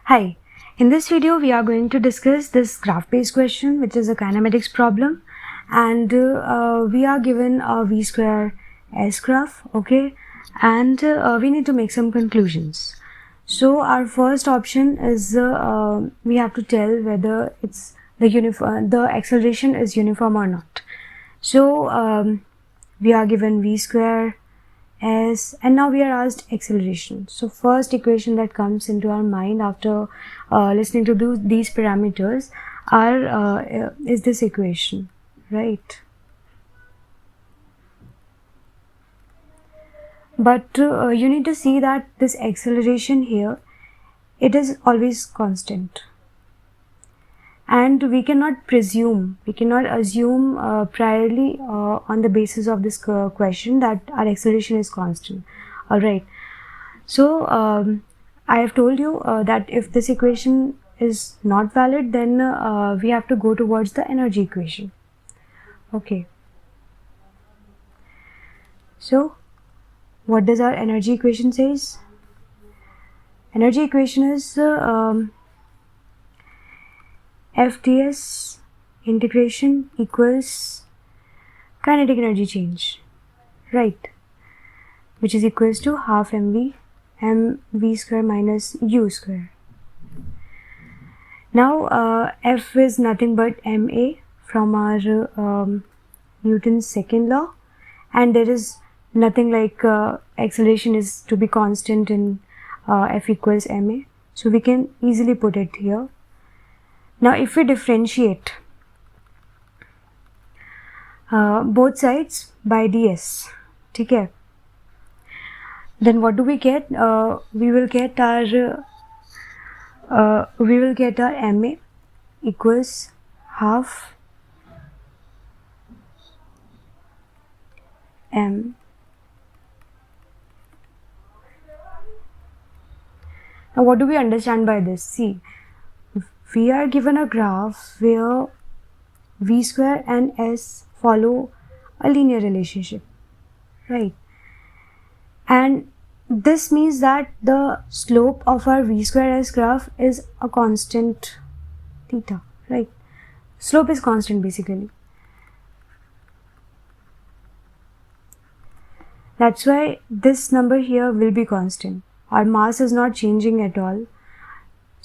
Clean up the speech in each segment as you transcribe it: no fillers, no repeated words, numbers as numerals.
Hi, in this video we are going to discuss this graph-based question, which is a kinematics problem, and we are given a v square s graph, okay, and we need to make some conclusions. So our first option is we have to tell whether it's the acceleration is uniform or not. So we are given v square s, and now we are asked acceleration. So first equation that comes into our mind after listening to these parameters is this equation, right? But you need to see that this acceleration here, it is always constant, and we cannot assume priorly on the basis of this question that our acceleration is constant. All right, so I have told you that if this equation is not valid, then we have to go towards the energy equation. Okay, so what does our energy equation says? Energy equation is F ds integration equals kinetic energy change, right, which is equals to half mv square minus u square. Now F is nothing but ma from our Newton's second law, and there is nothing like acceleration is to be constant in F equals ma, so we can easily put it here. Now if we differentiate both sides by ds, okay, then what do we get? We will get our ma equals half m. Now what do we understand by this? See, we are given a graph where v square and s follow a linear relationship, right? And this means that the slope of our v square s graph is a constant theta, right? Slope is constant basically. That's why this number here will be constant. Our mass is not changing at all.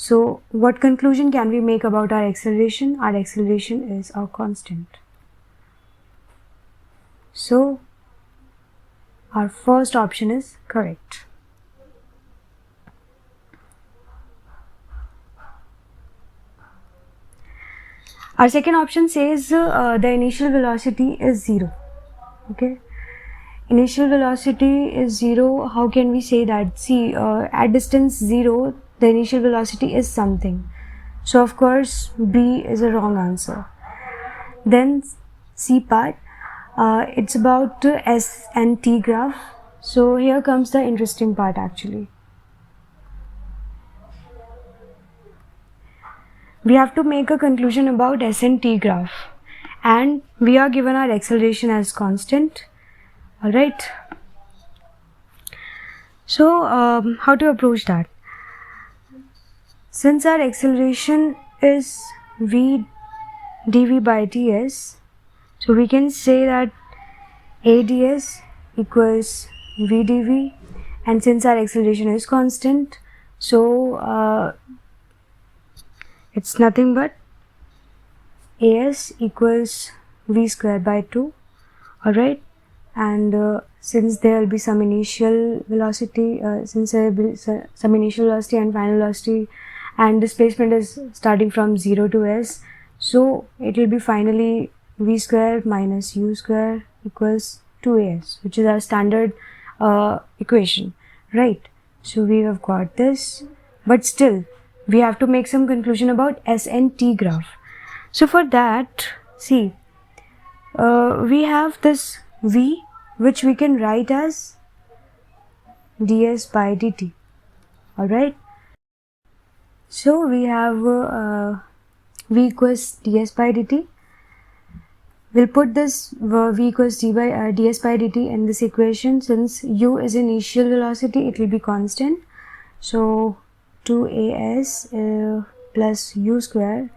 So what conclusion can we make about our acceleration? Our acceleration is a constant. So our first option is correct. Our second option says the initial velocity is 0. Okay. Initial velocity is 0. How can we say that? See, at distance 0, the initial velocity is something. So of course B is a wrong answer. Then C part, it's about S and T graph. So here comes the interesting part actually. We have to make a conclusion about S and T graph, and we are given our acceleration as constant. All right. So how to approach that? Since our acceleration is v dv by ds, so we can say that a ds equals v dv, and since our acceleration is constant, so it's nothing but as equals v square by 2. All right. And since there will be some initial velocity, and final velocity, and displacement is starting from 0 to s, so it will be finally v square minus u square equals 2as, which is our standard equation, right? So we have got this, but still we have to make some conclusion about S and T graph. So for that, see, we have this v, which we can write as ds by dt. All right. So we have v equals ds by dt. We'll put this v equals ds by dt in this equation. Since u is initial velocity, it will be constant. So 2as plus u square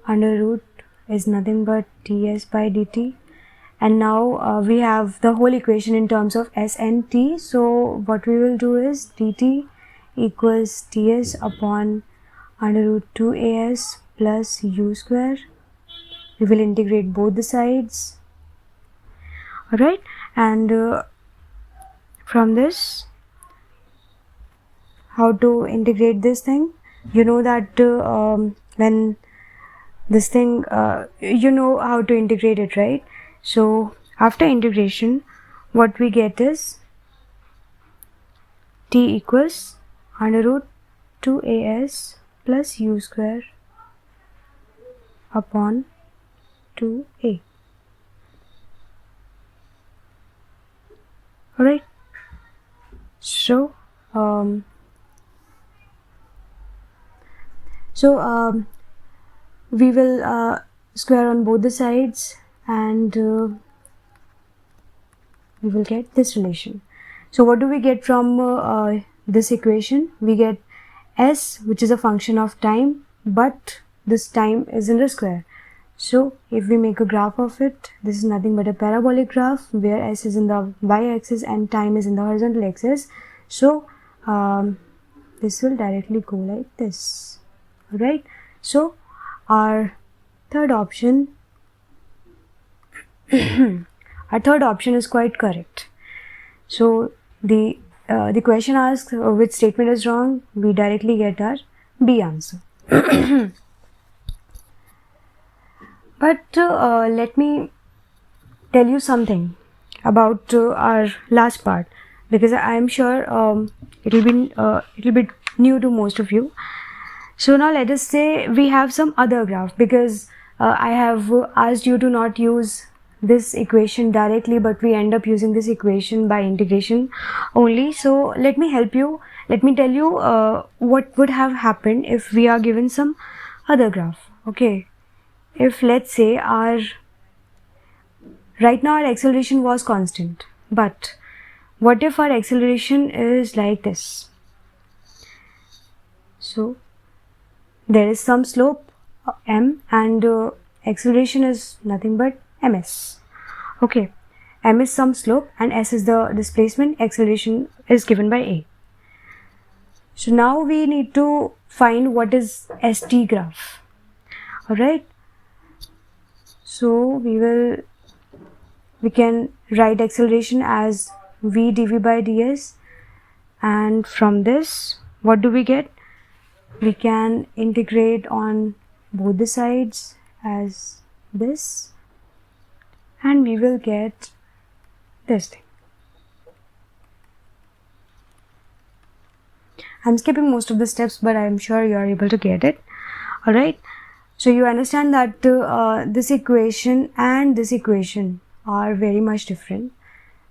under root is nothing but ds by dt. And now we have the whole equation in terms of s and t. So what we will do is dt equals ds upon under root 2as plus u square. We will integrate both the sides. Alright, and from this, how to integrate this thing? You know that when this thing, you know how to integrate it, right? So after integration, what we get is t equals under root 2as plus u square upon 2a. Alright, so we will square on both the sides, and we will get this relation. So what do we get from this equation? We get s, which is a function of time, but this time is in the square. So if we make a graph of it, this is nothing but a parabolic graph where s is in the y-axis and time is in the horizontal axis. So this will directly go like this. Alright, so our third option is quite correct. So the question asks which statement is wrong. We directly get our B answer. But let me tell you something about our last part, because I am sure it will be new to most of you. So now let us say we have some other graph, because I have asked you to not use this equation directly, but we end up using this equation by integration only. So let me help you. Let me tell you what would have happened if we are given some other graph. Okay, if let's say right now our acceleration was constant, but what if our acceleration is like this? So there is some slope m, and acceleration is nothing but ms. Okay, m is some slope and s is the displacement. Acceleration is given by a. So now we need to find what is st graph. Alright, so we can write acceleration as v dv by ds, and from this what do we get? We can integrate on both the sides as this, and we will get this thing. I'm skipping most of the steps, but I'm sure you are able to get it. Alright, so you understand that this equation and this equation are very much different.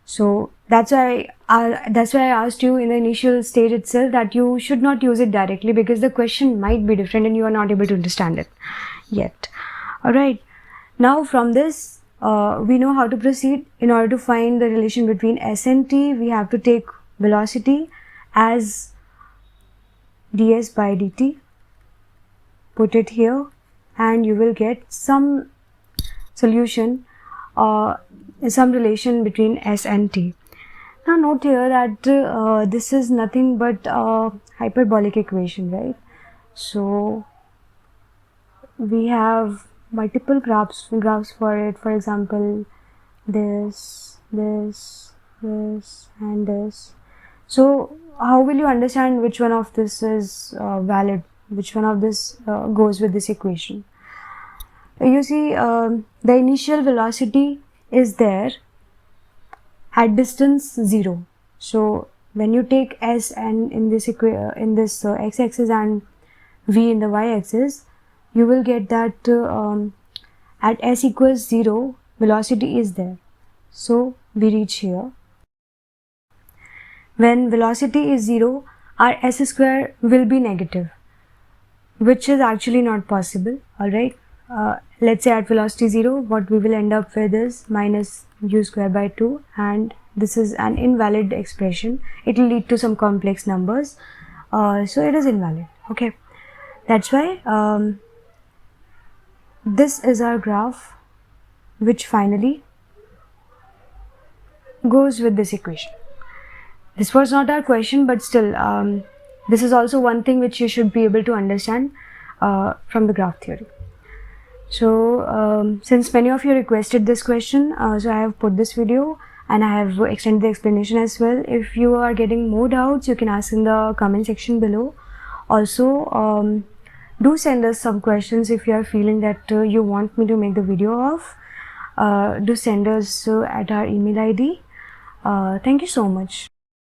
So that's why I asked you in the initial stage itself that you should not use it directly, because the question might be different and you are not able to understand it yet. Alright, now from this we know how to proceed. In order to find the relation between s and t, we have to take velocity as ds by dt, put it here, and you will get some solution, some relation between s and t. Now note here that this is nothing but a hyperbolic equation, right? So we have multiple graphs for it. For example, this, and this. So how will you understand which one of this is valid? Which one of this goes with this equation? You see, the initial velocity is there at distance 0. So when you take s and in this x-axis and v in the y-axis, you will get that at s equals 0, velocity is there. So we reach here. When velocity is 0, our s square will be negative, which is actually not possible. Alright, let's say at velocity 0, what we will end up with is minus u square by 2, and this is an invalid expression. It will lead to some complex numbers. so it is invalid. Okay, that's why this is our graph which finally goes with this equation. This was not our question, but still this is also one thing which you should be able to understand from the graph theory. So since many of you requested this question, so I have put this video and I have extended the explanation as well. If you are getting more doubts, you can ask in the comment section below. Also do send us some questions if you are feeling that you want me to make the video of. Do send us at our email ID. Thank you so much.